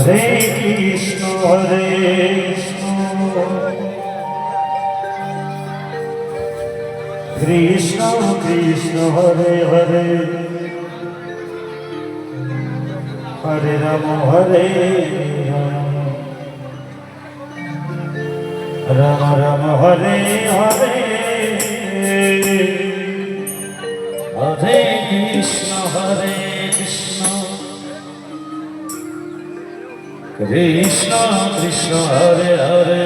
Hare Krishna Hare Krishna Krishna Hare Hare Hare Ram Hare Ram Ram Hare Hare Hare Krishna Krishna Krishna Krishna Hare Hare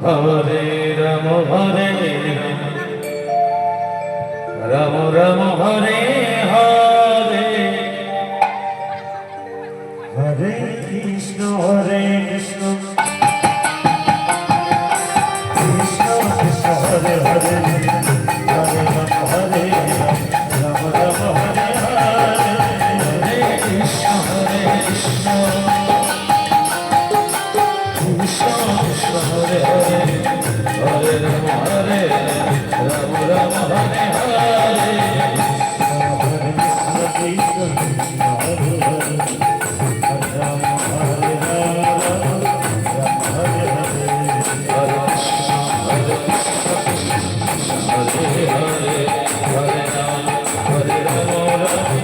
Hare Ram Ram Ram Hare Hare Hare Krishna Krishna Krishna Krishna Hare Hare Hare Ram Hare Ram Ram Hare Hare Hare Krishna Krishna Krishna Krishna Hare Hare Hare Ram Hare Ram Ram Hare Hare Hare Krishna Krishna Hare Hare Hare Ram Hare Ram Ram Hare Hare Hare Krishna Krishna Hare Hare Hare Ram Hare Ram